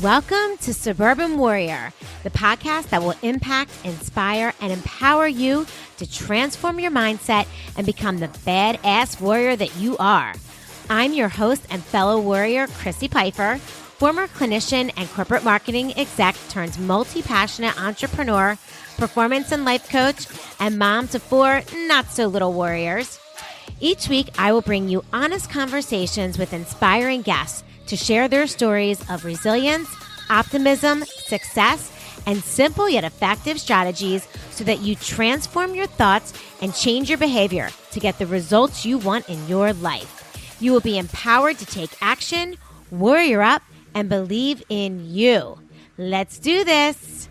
Welcome to Suburban Warrior, the podcast that will impact, inspire, and empower you to transform your mindset and become the badass warrior that you are. I'm your host and fellow warrior, Crissy Piper, former clinician and corporate marketing exec turned multi-passionate entrepreneur, performance and life coach, and mom to 4 not-so-little warriors. Each week, I will bring you honest conversations with inspiring guests to share their stories of resilience, optimism, success, and simple yet effective strategies so that you transform your thoughts and change your behavior to get the results you want in your life. You will be empowered to take action, warrior up, and believe in you. Let's do this.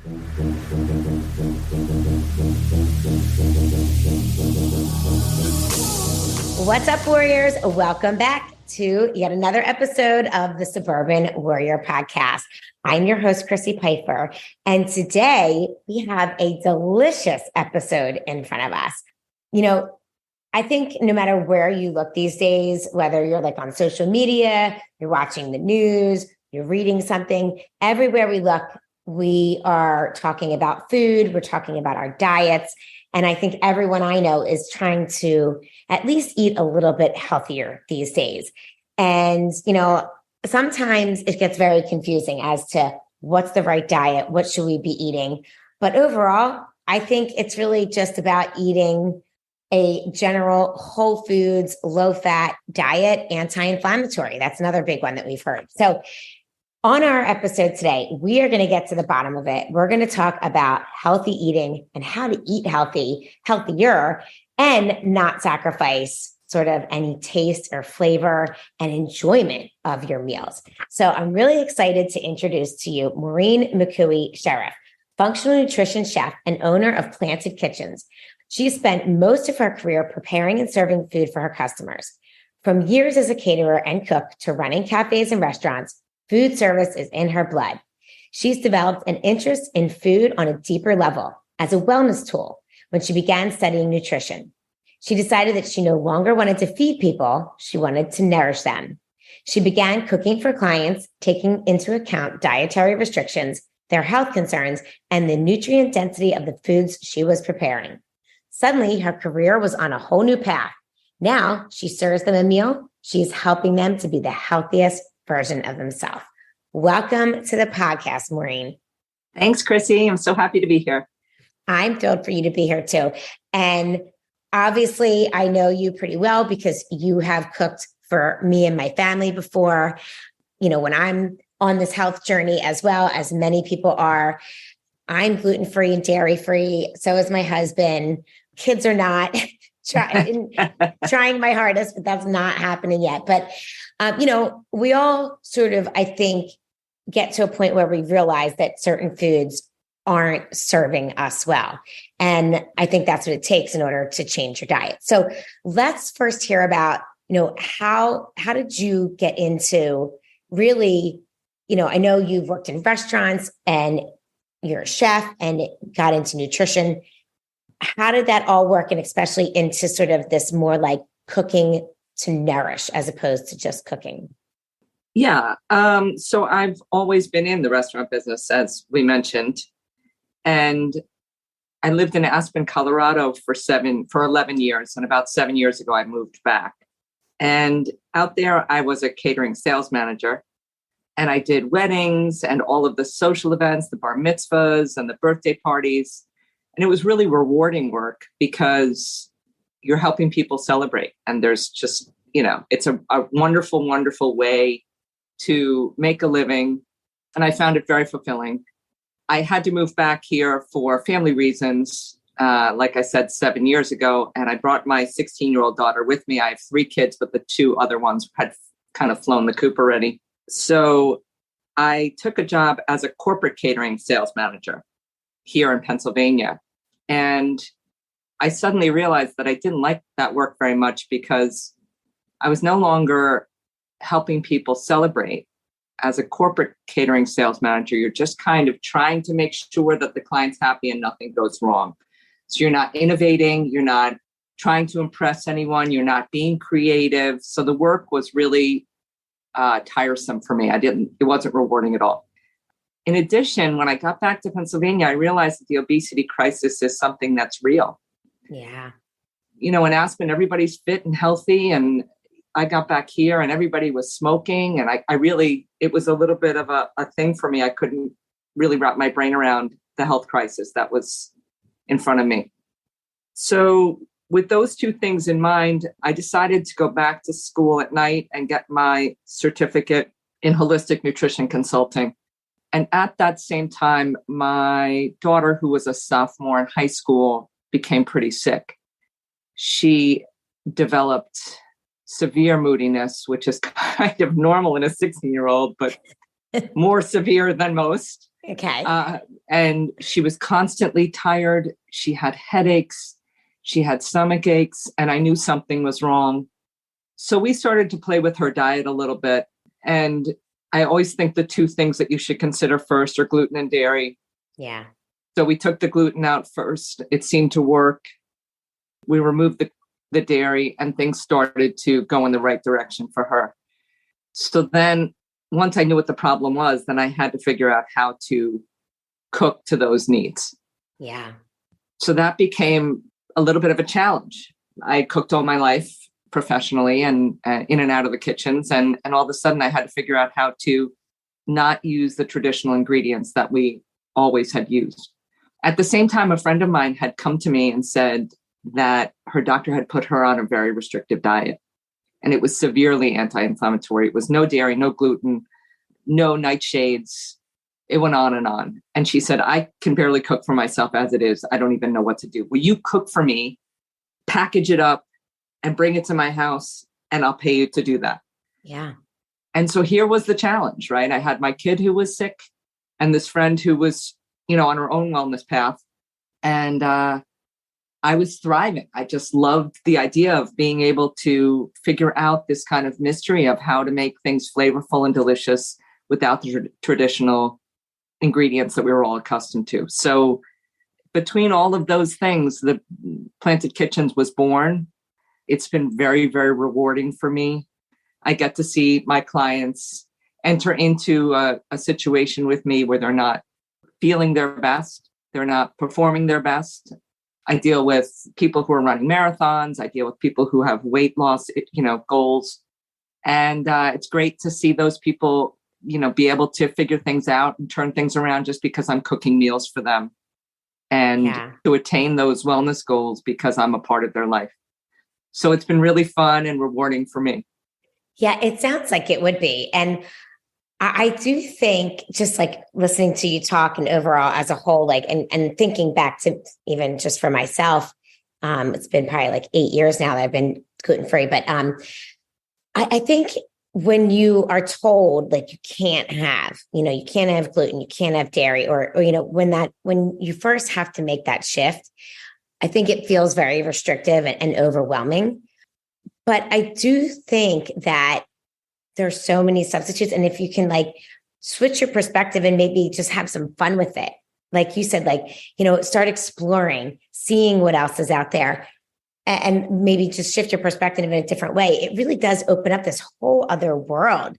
What's up, warriors? Welcome back to yet another episode of the Suburban Warrior Podcast. I'm your host, Crissy Piper, and today we have a delicious episode in front of us. You know, I think no matter where you look these days, whether you're like on social media, you're watching the news, you're reading something, everywhere we look, we are talking about food, we're talking about our diets. And I think everyone I know is trying to at least eat a little bit healthier these days. And, you know, sometimes it gets very confusing as to what's the right diet, what should we be eating? But overall, I think it's really just about eating a general whole foods, low fat diet, anti-inflammatory. That's another big one that we've heard. So on our episode today, we are going to get to the bottom of it. We're going to talk about healthy eating and how to eat healthier, and not sacrifice sort of any taste or flavor and enjoyment of your meals. So I'm really excited to introduce to you Maureen Sharaf, functional nutrition chef and owner of Planted Kitchens. She spent most of her career preparing and serving food for her customers. From years as a caterer and cook to running cafes and restaurants, food service is in her blood. She's developed an interest in food on a deeper level as a wellness tool when she began studying nutrition. She decided that she no longer wanted to feed people, she wanted to nourish them. She began cooking for clients, taking into account dietary restrictions, their health concerns, and the nutrient density of the foods she was preparing. Suddenly, her career was on a whole new path. Now, she serves them a meal. She's helping them to be the healthiest version of themselves. Welcome to the podcast, Maureen. Thanks, Crissy. I'm so happy to be here. I'm thrilled for you to be here too. And obviously, I know you pretty well because you have cooked for me and my family before. You know, when I'm on this health journey as well, as many people are, I'm gluten-free and dairy-free. So is my husband. Kids are not. Trying my hardest, but that's not happening yet. But, you know, we all sort of, I think, get to a point where we realize that certain foods aren't serving us well. And I think that's what it takes in order to change your diet. So let's first hear about, you know, how did you get into really, you know, I know you've worked in restaurants and you're a chef and got into nutrition. How did that all work? And especially into sort of this more like cooking to nourish as opposed to just cooking? Yeah. So I've always been in the restaurant business, as we mentioned. And I lived in Aspen, Colorado for 11 years. And about 7 years ago, I moved back. And out there, I was a catering sales manager. And I did weddings and all of the social events, the bar mitzvahs and the birthday parties. And it was really rewarding work because you're helping people celebrate. And there's just, you know, it's a wonderful, wonderful way to make a living. And I found it very fulfilling. I had to move back here for family reasons, like I said, 7 years ago. And I brought my 16-year-old daughter with me. I have 3 kids, but the 2 other ones had kind of flown the coop already. So I took a job as a corporate catering sales manager here in Pennsylvania. And I suddenly realized that I didn't like that work very much because I was no longer helping people celebrate. As a corporate catering sales manager, you're just kind of trying to make sure that the client's happy and nothing goes wrong. So you're not innovating, you're not trying to impress anyone, you're not being creative. So the work was really tiresome for me. It wasn't rewarding at all. in addition, when I got back to Pennsylvania, I realized that the obesity crisis is something that's real. Yeah. In Aspen, everybody's fit and healthy. And I got back here and everybody was smoking. And I really, it was a little bit of a thing for me. I couldn't really wrap my brain around the health crisis that was in front of me. So with those two things in mind, I decided to go back to school at night and get my certificate in holistic nutrition consulting. And at that same time, my daughter, who was a sophomore in high school, became pretty sick. She developed severe moodiness, which is kind of normal in a 16-year-old, but more severe than most. Okay. And she was constantly tired. She had headaches. She had stomach aches, and I knew something was wrong. So we started to play with her diet a little bit. And I always think the two things that you should consider first are gluten and dairy. Yeah. So we took the gluten out first. It seemed to work. We removed the dairy and things started to go in the right direction for her. So then once I knew what the problem was, then I had to figure out how to cook to those needs. Yeah. So that became a little bit of a challenge. I cooked all my life professionally and in and out of the kitchens. And all of a sudden I had to figure out how to not use the traditional ingredients that we always had used. At the same time, a friend of mine had come to me and said that her doctor had put her on a very restrictive diet. And it was severely anti-inflammatory. It was no dairy, no gluten, no nightshades. It went on and on. And she said, I can barely cook for myself as it is. I don't even know what to do. Will you cook for me, package it up, and bring it to my house, and I'll pay you to do that? Yeah. And so here was the challenge, right? I had my kid who was sick and this friend who was, on her own wellness path. And I was thriving. I just loved the idea of being able to figure out this kind of mystery of how to make things flavorful and delicious without the traditional ingredients that we were all accustomed to. So between all of those things, the Planted Kitchens was born. It's been very, very rewarding for me. I get to see my clients enter into a situation with me where they're not feeling their best. They're not performing their best. I deal with people who are running marathons. I deal with people who have weight loss, goals. And it's great to see those people, be able to figure things out and turn things around just because I'm cooking meals for them, and to attain those wellness goals because I'm a part of their life. So it's been really fun and rewarding for me. Yeah, it sounds like it would be. And I do think, just like listening to you talk and overall as a whole, like, and thinking back to even just for myself, it's been probably like 8 years now that I've been gluten-free, but I think when you are told like you can't have gluten, you can't have dairy, or when you first have to make that shift, I think it feels very restrictive and overwhelming. But I do think that there's so many substitutes. And if you can like switch your perspective and maybe just have some fun with it, like you said, start exploring, seeing what else is out there, and maybe just shift your perspective in a different way. It really does open up this whole other world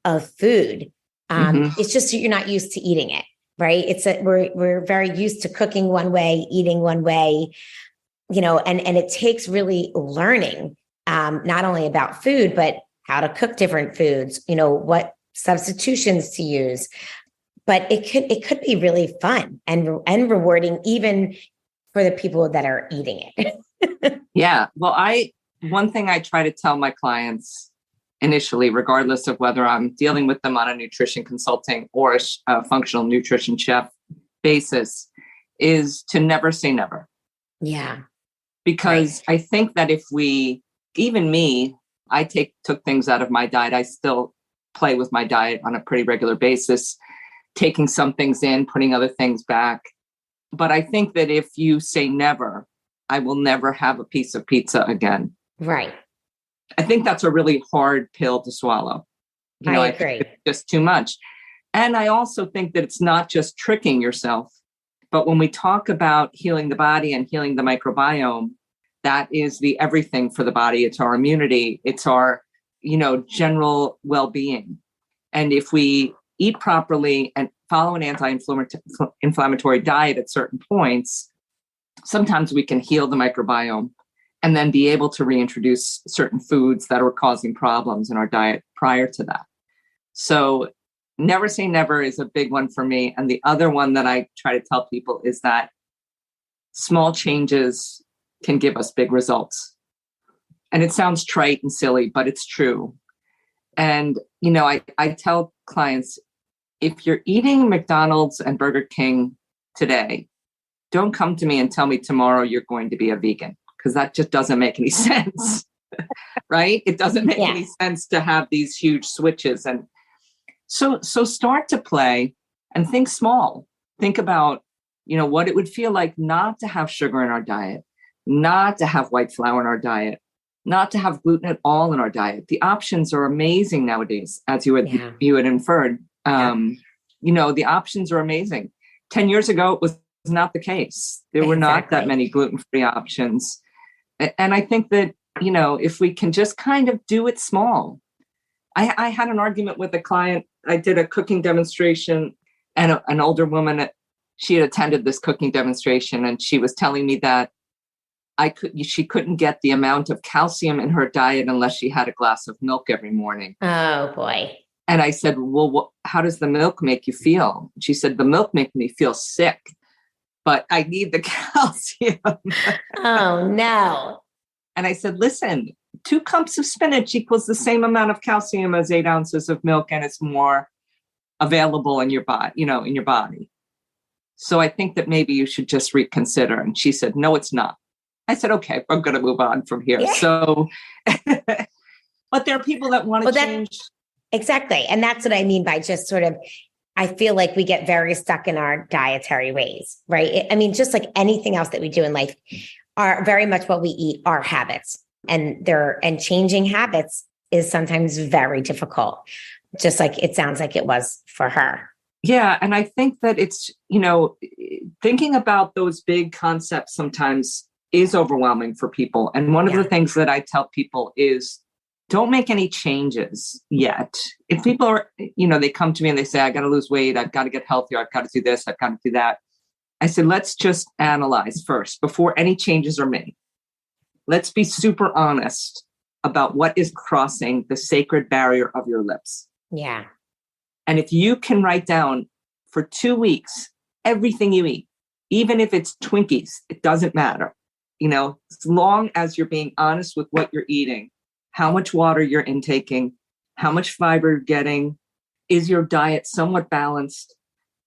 of food. It's just you're not used to eating it, right? We're very used to cooking one way, eating one way, and it takes really learning, not only about food, but how to cook different foods, what substitutions to use. But it could be really fun and rewarding, even for the people that are eating it. Yeah. Well, one thing I try to tell my clients initially, regardless of whether I'm dealing with them on a nutrition consulting or a functional nutrition chef basis, is to never say never. Yeah. Because I think that even me, I took things out of my diet. I still play with my diet on a pretty regular basis, taking some things in, putting other things back. But I think that if you say never, I will never have a piece of pizza again. Right. I think that's a really hard pill to swallow. I agree. Think it's just too much. And I also think that it's not just tricking yourself, but when we talk about healing the body and healing the microbiome, that is the everything for the body. It's our immunity. It's our, general well-being. And if we eat properly and follow an anti-inflammatory diet at certain points, sometimes we can heal the microbiome and then be able to reintroduce certain foods that were causing problems in our diet prior to that. So never say never is a big one for me. And the other one that I try to tell people is that small changes can give us big results. And it sounds trite and silly, but it's true. And, I tell clients, if you're eating McDonald's and Burger King today, don't come to me and tell me tomorrow you're going to be a vegan, because that just doesn't make any sense, right? It doesn't make any sense to have these huge switches. And so start to play and think small. Think about, what it would feel like not to have sugar in our diet, not to have white flour in our diet, not to have gluten at all in our diet. The options are amazing nowadays, as you had inferred. The options are amazing. 10 years ago, it was not the case. There were not that many gluten-free options. And I think that, if we can just kind of do it small. I had an argument with a client. I did a cooking demonstration, and an older woman, she had attended this cooking demonstration, and she was telling me that she couldn't get the amount of calcium in her diet unless she had a glass of milk every morning. Oh boy. And I said, well, how does the milk make you feel? She said, the milk makes me feel sick, but I need the calcium. Oh no. And I said, listen, 2 cups of spinach equals the same amount of calcium as 8 ounces of milk, and it's more available in your body, So I think that maybe you should just reconsider. And she said, no, it's not. I said, okay, I'm going to move on from here. Yeah. So, but there are people that want to change. Exactly. And that's what I mean by just sort of, I feel like we get very stuck in our dietary ways, right? Just like anything else that we do in life, are very much what we eat are habits, and changing habits is sometimes very difficult, just like it sounds like it was for her. Yeah. And I think that it's, thinking about those big concepts sometimes is overwhelming for people. And one of the things that I tell people is, don't make any changes yet. If people are, they come to me and they say, I got to lose weight, I've got to get healthier, I've got to do this, I've got to do that. I said, let's just analyze first before any changes are made. Let's be super honest about what is crossing the sacred barrier of your lips. Yeah. And if you can write down for 2 weeks, everything you eat, even if it's Twinkies, it doesn't matter. As long as you're being honest with what you're eating, how much water you're intaking, how much fiber you're getting, is your diet somewhat balanced?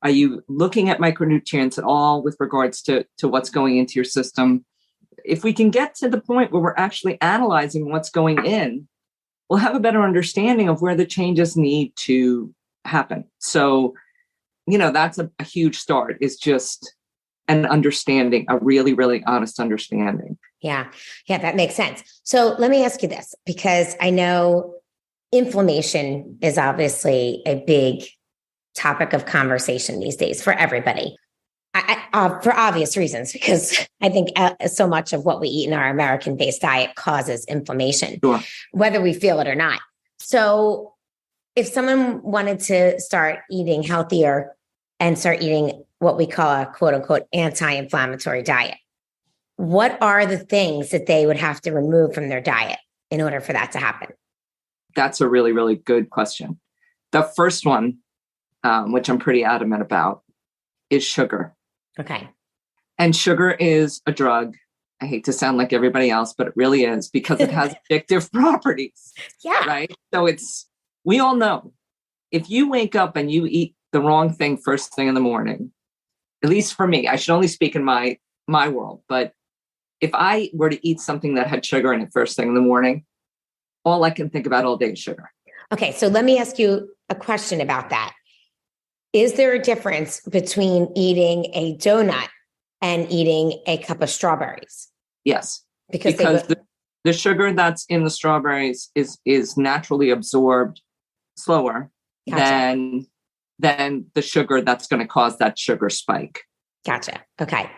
Are you looking at micronutrients at all with regards to what's going into your system? If we can get to the point where we're actually analyzing what's going in, we'll have a better understanding of where the changes need to happen. So, that's a huge start, is just an understanding, a really, really honest understanding. Yeah, that makes sense. So let me ask you this, because I know inflammation is obviously a big topic of conversation these days for everybody. For obvious reasons, because I think so much of what we eat in our American-based diet causes inflammation, whether we feel it or not. So if someone wanted to start eating healthier and start eating what we call a quote unquote anti-inflammatory diet, what are the things that they would have to remove from their diet in order for that to happen? That's a really, really good question. The first one, which I'm pretty adamant about, is sugar. Okay. And sugar is a drug. I hate to sound like everybody else, but it really is, because it has addictive properties. Yeah. Right. So we all know, if you wake up and you eat the wrong thing first thing in the morning, at least for me, I should only speak in my world, but if I were to eat something that had sugar in it first thing in the morning, all I can think about all day is sugar. Okay. So let me ask you a question about that. Is there a difference between eating a donut and eating a cup of strawberries? Yes. Because the sugar that's in the strawberries is naturally absorbed slower than the sugar that's going to cause that sugar spike. Gotcha. Okay.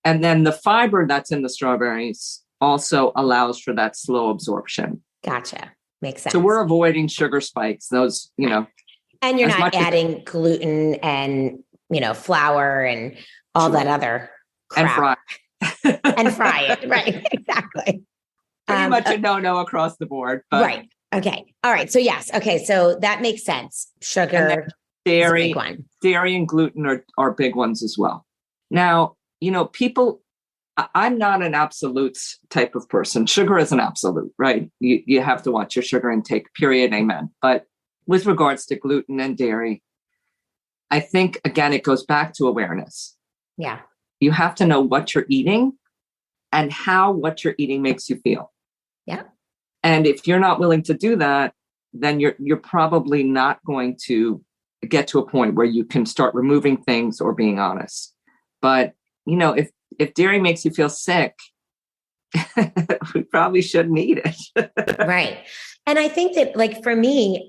And then the fiber that's in the strawberries also allows for that slow absorption. Gotcha. Makes sense. So we're avoiding sugar spikes. Those, And you're as not much as adding gluten and, flour and all that other and crap fry. and fry it. Right. Exactly. Pretty much a no across the board. But right. Okay. All right. So yes. Okay. So that makes sense. Sugar is a big one. Dairy and gluten are big ones as well. Now, I'm not an absolutes type of person. Sugar is an absolute, right? You have to watch your sugar intake, period, amen. But with regards to gluten and dairy, I think, again, it goes back to awareness. Yeah. You have to know what you're eating and how what you're eating makes you feel. Yeah. And if you're not willing to do that, then you're probably not going to get to a point where you can start removing things or being honest. But, if dairy makes you feel sick, we probably shouldn't eat it. Right. And I think that, like, for me,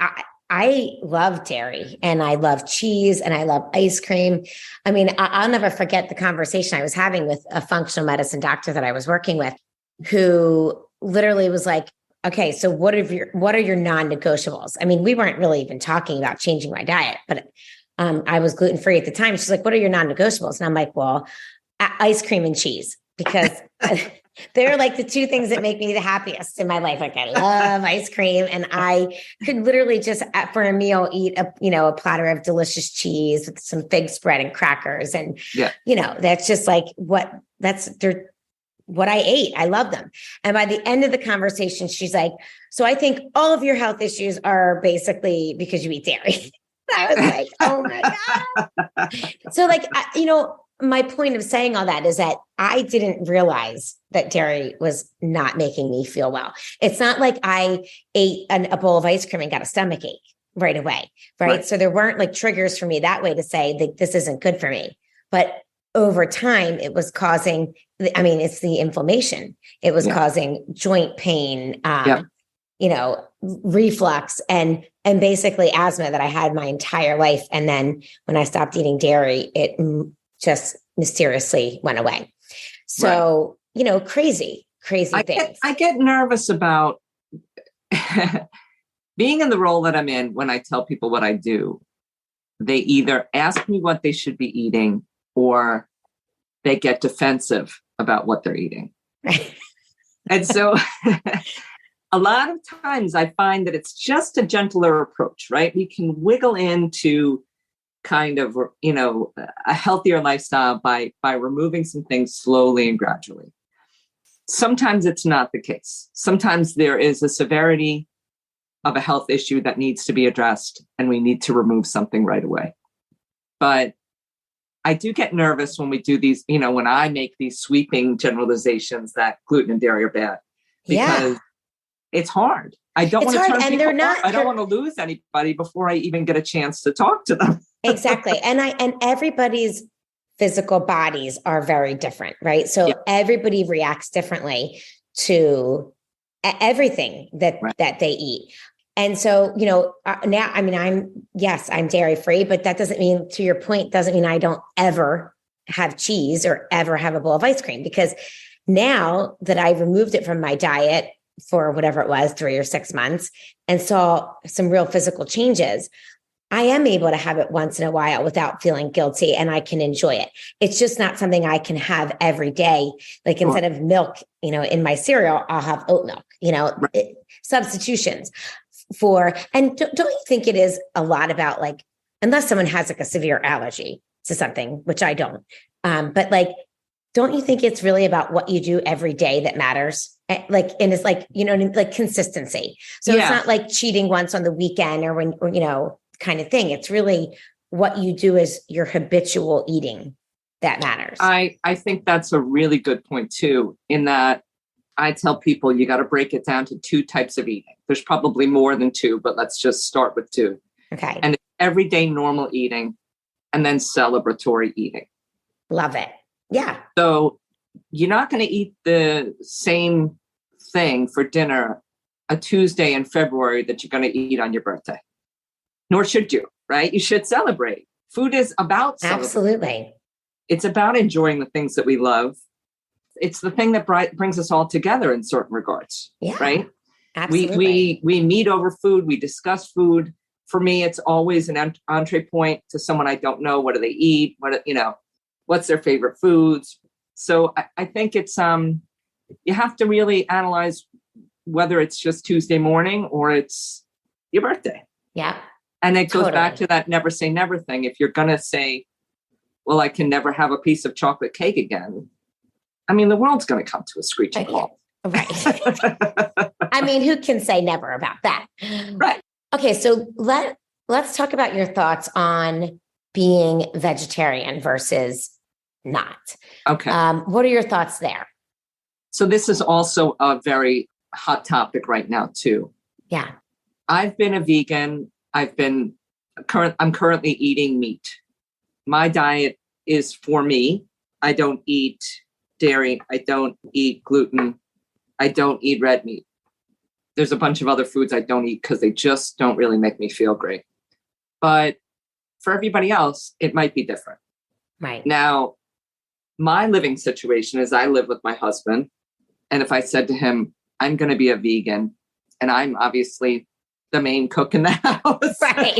I love dairy and I love cheese and I love ice cream. I mean, I'll never forget the conversation I was having with a functional medicine doctor that I was working with, who literally was like, okay, so what are your non-negotiables? I mean, we weren't really even talking about changing my diet, but I was gluten-free at the time. She's like, what are your non-negotiables? And I'm like, well, ice cream and cheese, because they're like the two things that make me the happiest in my life. Like, I love ice cream, and I could literally just for a meal eat a platter of delicious cheese with some fig spread and crackers. And, that's just like what I ate. I love them. And by the end of the conversation, she's like, so I think all of your health issues are basically because you eat dairy. I was like, oh my God. So my point of saying all that is that I didn't realize that dairy was not making me feel well. It's not like I ate a bowl of ice cream and got a stomach ache right away. Right. So there weren't like triggers for me that way to say that this isn't good for me. But over time, it was causing, it's the inflammation. It was causing joint pain, reflux and basically asthma that I had my entire life. And then when I stopped eating dairy, it just mysteriously went away. So, crazy things. I get nervous about being in the role that I'm in. When I tell people what I do, they either ask me what they should be eating or they get defensive about what they're eating. And so a lot of times I find that it's just a gentler approach, right? We can wiggle into kind of, a healthier lifestyle by removing some things slowly and gradually. Sometimes it's not the case. Sometimes there is a severity of a health issue that needs to be addressed and we need to remove something right away. But I do get nervous when we do these, when I make these sweeping generalizations that gluten and dairy are bad, because it's hard. I don't want to turn people off. I don't want to lose anybody before I even get a chance to talk to them. Exactly. And everybody's physical bodies are very different, right? So everybody reacts differently to everything that they eat. And so, now, I'm dairy free, but that doesn't mean, to your point, doesn't mean I don't ever have cheese or ever have a bowl of ice cream, because now that I removed it from my diet for whatever it was, 3 or 6 months, and saw some real physical changes, I am able to have it once in a while without feeling guilty, and I can enjoy it. It's just not something I can have every day. Like, instead of milk, in my cereal, I'll have oat milk, substitutions and don't you think it is a lot about, like, unless someone has like a severe allergy to something, which I don't, but like, don't you think it's really about what you do every day that matters? Like, and it's like, like consistency. So it's not like cheating once on the weekend or when, kind of thing. It's really what you do as your habitual eating that matters. I think that's a really good point too, in that I tell people you got to break it down to 2 types of eating. There's probably more than 2, but let's just start with 2. Okay. And everyday normal eating, and then celebratory eating. Love it. Yeah. So you're not going to eat the same thing for dinner a Tuesday in February that you're going to eat on your birthday. Nor should you, right? You should celebrate. Food is about celebrating. Absolutely. It's about enjoying the things that we love. It's the thing that brings us all together in certain regards, right? Absolutely. We meet over food. We discuss food. for me, it's always an entree point to someone I don't know. What do they eat? What's their favorite foods? So I think it's, you have to really analyze whether it's just Tuesday morning or it's your birthday. Yeah. And it goes back to that never say never thing. If you're going to say, well, I can never have a piece of chocolate cake again. I mean, the world's going to come to a screeching halt. Right. I mean, who can say never about that? Right. Okay. So let's talk about your thoughts on being vegetarian versus not. Okay. What are your thoughts there? So this is also a very hot topic right now too. Yeah. I've been a vegan. I'm currently eating meat. My diet is for me. I don't eat dairy. I don't eat gluten. I don't eat red meat. There's a bunch of other foods I don't eat because they just don't really make me feel great. But for everybody else, it might be different. Right. Now, my living situation is I live with my husband. And if I said to him, I'm going to be a vegan, and I'm obviously the main cook in the house. Right.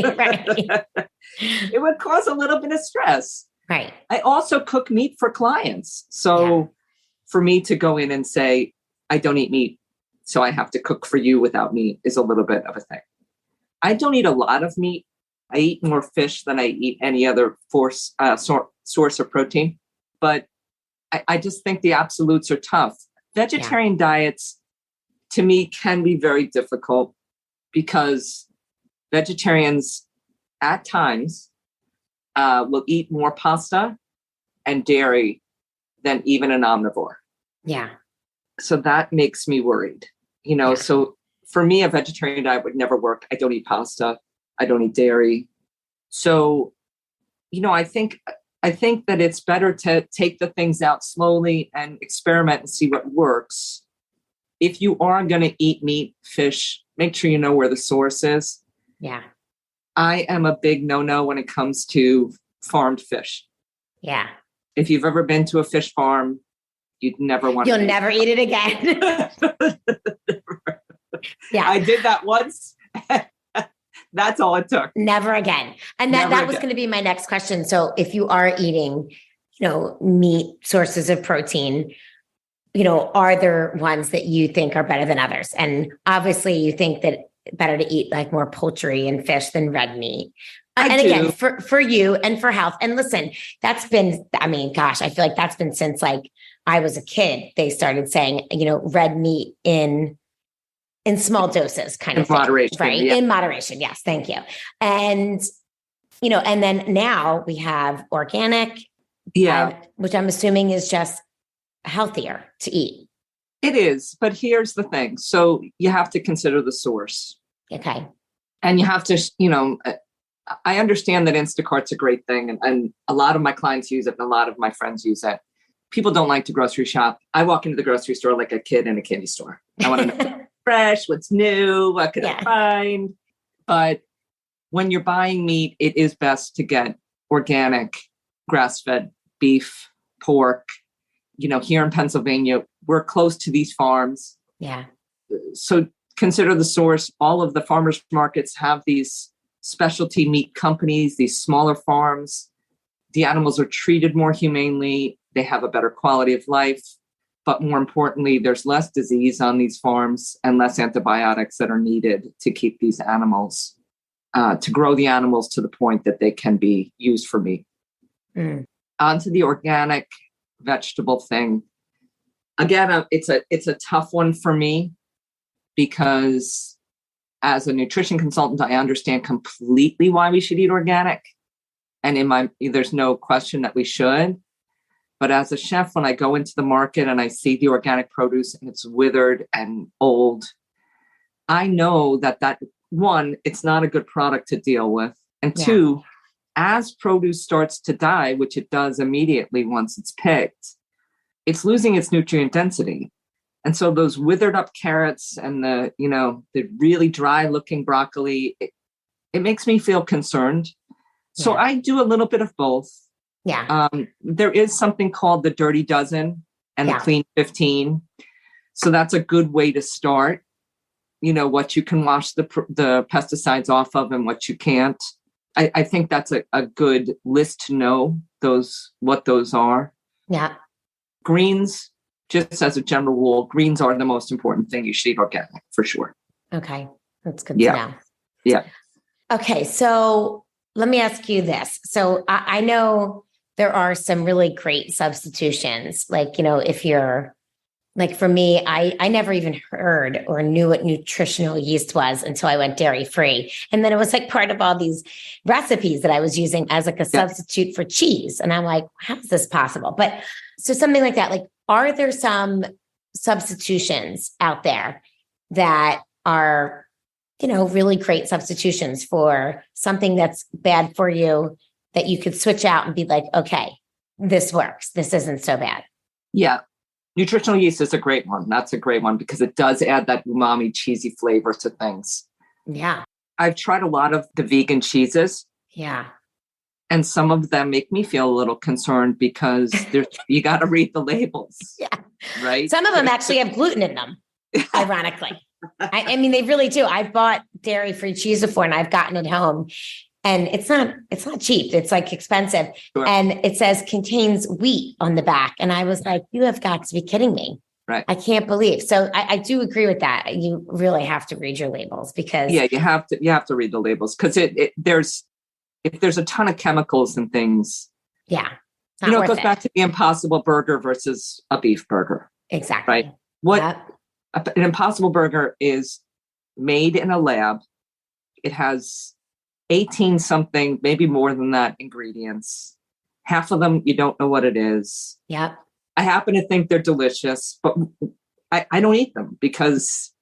It would cause a little bit of stress. Right. I also cook meat for clients. So for me to go in and say, I don't eat meat, so I have to cook for you without meat is a little bit of a thing. I don't eat a lot of meat. I eat more fish than I eat any other source of protein. But I just think the absolutes are tough. Vegetarian diets, to me, can be very difficult because vegetarians at times will eat more pasta and dairy than even an omnivore. Yeah. So that makes me worried. So for me, a vegetarian diet would never work. I don't eat pasta. I don't eat dairy. So, I think that it's better to take the things out slowly and experiment and see what works. If you are going to eat meat, fish, make sure you know where the source is. Yeah. I am a big no-no when it comes to farmed fish. Yeah. If you've ever been to a fish farm, you'd never want to. You'll never eat it again. Yeah. I did that once. That's all it took. Never again. And that was going to be my next question. So if you are eating, meat sources of protein, are there ones that you think are better than others? And obviously you think that better to eat like more poultry and fish than red meat. Again, for you and for health. And listen, that's been, I feel like that's been since like I was a kid. They started saying, red meat in small doses, kind of moderation, right? Yeah. In moderation. Yes. Thank you. And, and then now we have organic, which I'm assuming is just healthier to eat. It is. But here's the thing. So you have to consider the source. Okay. And you have to, I understand that Instacart's a great thing. And a lot of my clients use it and a lot of my friends use it. People don't like to grocery shop. I walk into the grocery store like a kid in a candy store. I want to know fresh, what's new, what can I find? But when you're buying meat, it is best to get organic, grass-fed beef, pork. Here in Pennsylvania, we're close to these farms. Yeah. So consider the source. All of the farmers markets have these specialty meat companies, these smaller farms. The animals are treated more humanely. They have a better quality of life. But more importantly, there's less disease on these farms and less antibiotics that are needed to keep these animals, to grow the animals to the point that they can be used for meat. Onto the organic vegetable thing. Again, it's a tough one for me because as a nutrition consultant, I understand completely why we should eat organic. And there's no question that we should. But as a chef, when I go into the market and I see the organic produce and it's withered and old, I know that one, it's not a good product to deal with. And two, as produce starts to die, which it does immediately once it's picked, it's losing its nutrient density. And so those withered up carrots and the really dry looking broccoli, it makes me feel concerned. Yeah. So I do a little bit of both. Yeah. There is something called the Dirty Dozen and the Clean 15. So that's a good way to start. what you can wash the pesticides off of and what you can't. I think that's a good list to know what those are. Yeah. Greens, just as a general rule, greens are the most important thing. You should eat organic for sure. Okay. That's good to know. Yeah. Okay. So let me ask you this. So I know there are some really great substitutions. Like, if you're like, for me, I never even heard or knew what nutritional yeast was until I went dairy free. And then it was like part of all these recipes that I was using as like a substitute for cheese. And I'm like, how is this possible? But so something like that, like, are there some substitutions out there that are, really great substitutions for something that's bad for you that you could switch out and be like, okay, this works. This isn't so bad. Yeah. Nutritional yeast is a great one. That's a great one because it does add that umami, cheesy flavor to things. Yeah. I've tried a lot of the vegan cheeses. Yeah. And some of them make me feel a little concerned because you got to read the labels. Yeah. Right. Some of them actually have gluten in them, ironically. I mean, they really do. I've bought dairy-free cheese before and I've gotten it home. And it's not cheap. It's like expensive. Sure. And it says contains wheat on the back. And I was like, you have got to be kidding me. Right. I can't believe. So I do agree with that. You really have to read your labels because you have to read the labels because if there's a ton of chemicals and things. Yeah. It goes back to the Impossible Burger versus a beef burger. Exactly. Right. An Impossible Burger is made in a lab. It has 18 something, maybe more than that ingredients. Half of them, you don't know what it is. Yep. I happen to think they're delicious, but I don't eat them because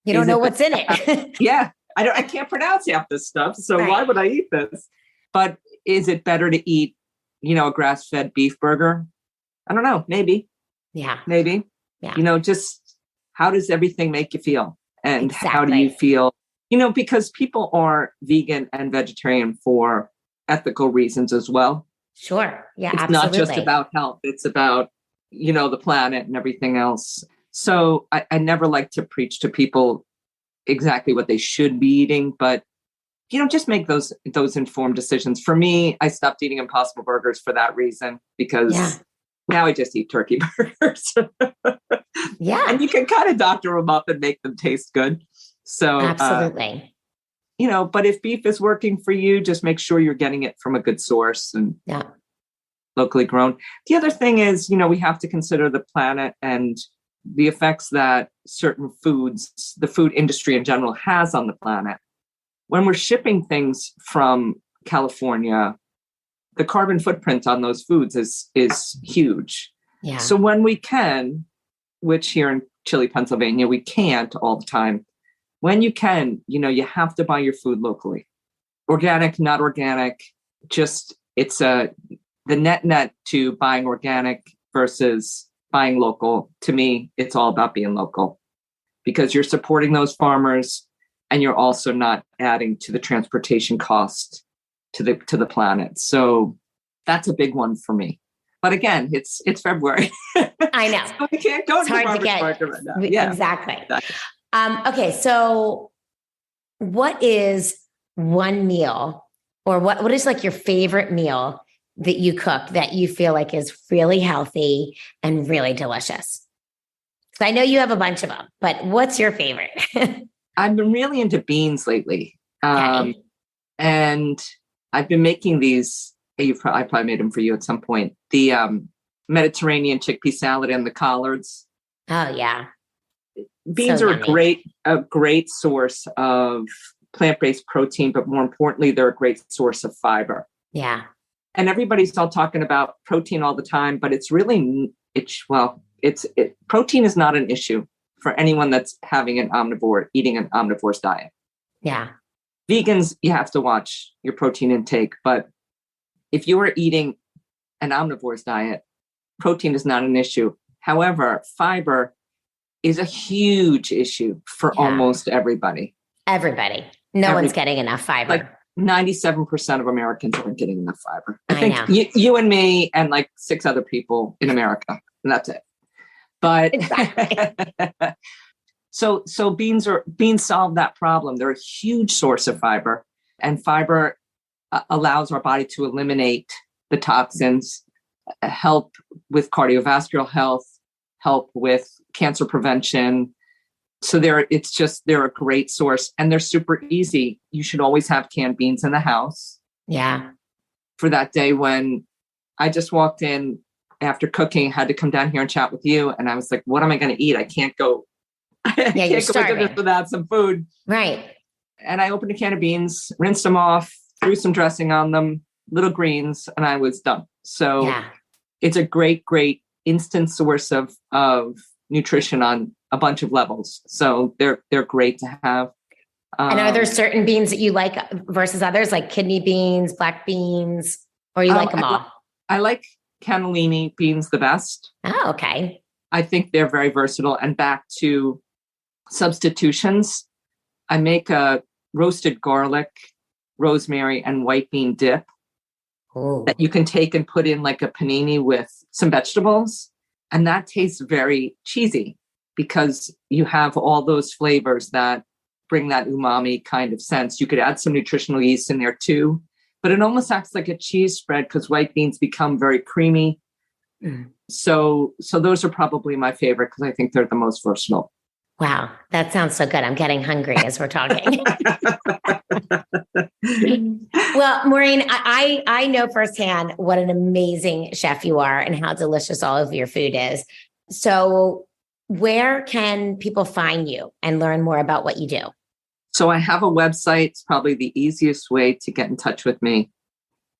you don't know what's in it. Yeah. I can't pronounce half this stuff. So why would I eat this? But is it better to eat, a grass-fed beef burger? I don't know. Maybe. Yeah. Maybe. Yeah. Just how does everything make you feel? And exactly. How do you feel? Because people are vegan and vegetarian for ethical reasons as well. Sure. Yeah, it's absolutely. Not just about health. It's about, the planet and everything else. So I never like to preach to people exactly what they should be eating, but, just make those informed decisions. For me, I stopped eating Impossible Burgers for that reason because now I just eat turkey burgers. Yeah. And you can kind of doctor them up and make them taste good. So absolutely. But if beef is working for you, just make sure you're getting it from a good source and locally grown. The other thing is, we have to consider the planet and the effects that certain foods, the food industry in general, has on the planet. When we're shipping things from California, the carbon footprint on those foods is huge. Yeah. So when we can, which here in Chile, Pennsylvania, we can't all the time. When you can, you have to buy your food locally. Organic, not organic, just it's the net to buying organic versus buying local. To me, it's all about being local because you're supporting those farmers and you're also not adding to the transportation cost to the planet. So that's a big one for me. But again, it's February. I know. So we can't go to the farmer's market right now. Yeah, exactly. Okay. So what is one meal or what is like your favorite meal that you cook that you feel like is really healthy and really delicious? So I know you have a bunch of them, but what's your favorite? I've been really into beans lately. Okay. And I've been making these, I probably made them for you at some point, the Mediterranean chickpea salad and the collards. Oh, yeah. Beans are a great source of plant-based protein, but more importantly, they're a great source of fiber. Yeah. And everybody's all talking about protein all the time, but it's really, protein is not an issue for anyone that's eating an omnivore's diet. Yeah. Vegans, you have to watch your protein intake, but if you are eating an omnivore's diet, protein is not an issue. However, fiber is a huge issue for almost everybody. Everybody. No one's getting enough fiber. Like 97% of Americans aren't getting enough fiber. I think know. You and me and like 6 other people in America, and that's it. But exactly. So beans solve that problem. They're a huge source of fiber, and fiber allows our body to eliminate the toxins, help with cardiovascular health, help with cancer prevention. So they're a great source, and they're super easy. You should always have canned beans in the house. Yeah. For that day when I just walked in after cooking, had to come down here and chat with you. And I was like, what am I going to eat? I can't go. Yeah, you're starving without some food. Right. And I opened a can of beans, rinsed them off, threw some dressing on them, little greens, and I was done. So it's a great, great instant source of nutrition on a bunch of levels. So they're great to have. And are there certain beans that you like versus others, like kidney beans, black beans, or you like them all? I like cannellini beans the best. Oh, okay. I think they're very versatile. And back to substitutions, I make a roasted garlic, rosemary, and white bean dip that you can take and put in like a panini with some vegetables. And that tastes very cheesy because you have all those flavors that bring that umami kind of sense. You could add some nutritional yeast in there too, but it almost acts like a cheese spread because white beans become very creamy. So those are probably my favorite because I think they're the most versatile. Wow, that sounds so good. I'm getting hungry as we're talking. Well, Maureen, I know firsthand what an amazing chef you are and how delicious all of your food is. So where can people find you and learn more about what you do? So I have a website. It's probably the easiest way to get in touch with me.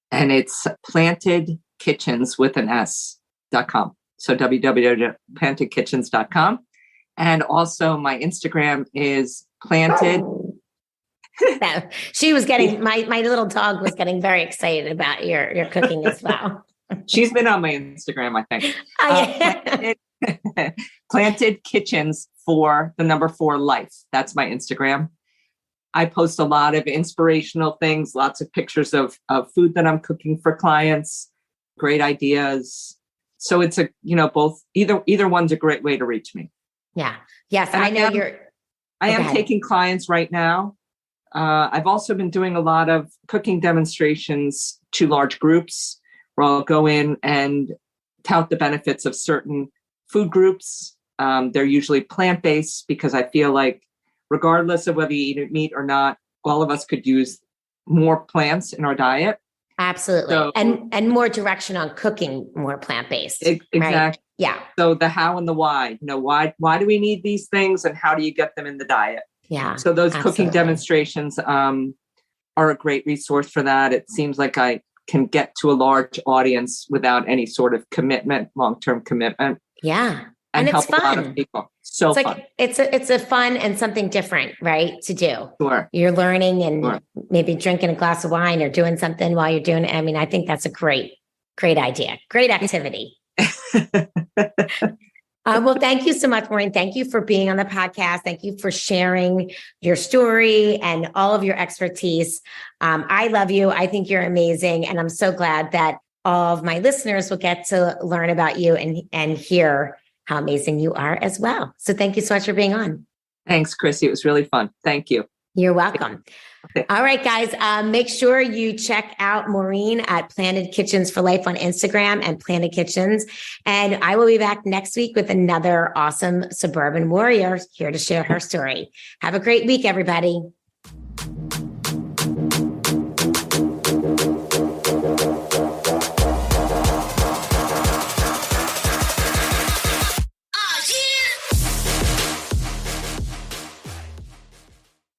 And it's plantedkitchens.com. So www.plantedkitchens.com. And also my Instagram is planted. She was getting, my little dog was getting very excited about your cooking as well. She's been on my Instagram, I think. Planted Kitchens for the number 4 life. That's my Instagram. I post a lot of inspirational things, lots of pictures of food that I'm cooking for clients, great ideas. So it's both, either one's a great way to reach me. Yeah. Yes. And I know I am taking clients right now. I've also been doing a lot of cooking demonstrations to large groups where I'll go in and tout the benefits of certain food groups. They're usually plant-based because I feel like regardless of whether you eat meat or not, all of us could use more plants in our diet. Absolutely. So, and more direction on cooking more plant-based. Exactly. Right? Yeah. So the how and the why, why do we need these things and how do you get them in the diet? Yeah. So those cooking demonstrations are a great resource for that. It seems like I can get to a large audience without any sort of commitment, long-term commitment. Yeah. And it's help fun. a lot of people. So it's fun. Like it's a fun and something different, right? To do. Sure. You're learning and maybe drinking a glass of wine or doing something while you're doing it. I mean, I think that's a great idea. Great activity. Well, thank you so much, Maureen. Thank you for being on the podcast. Thank you for sharing your story and all of your expertise. I love you. I think you're amazing. And I'm so glad that all of my listeners will get to learn about you and hear how amazing you are as well. So thank you so much for being on. Thanks, Crissy. It was really fun. Thank you. You're welcome. Okay. All right, guys, make sure you check out Maureen at Planted Kitchens for Life on Instagram and Planted Kitchens. And I will be back next week with another awesome suburban warrior here to share her story. Have a great week, everybody.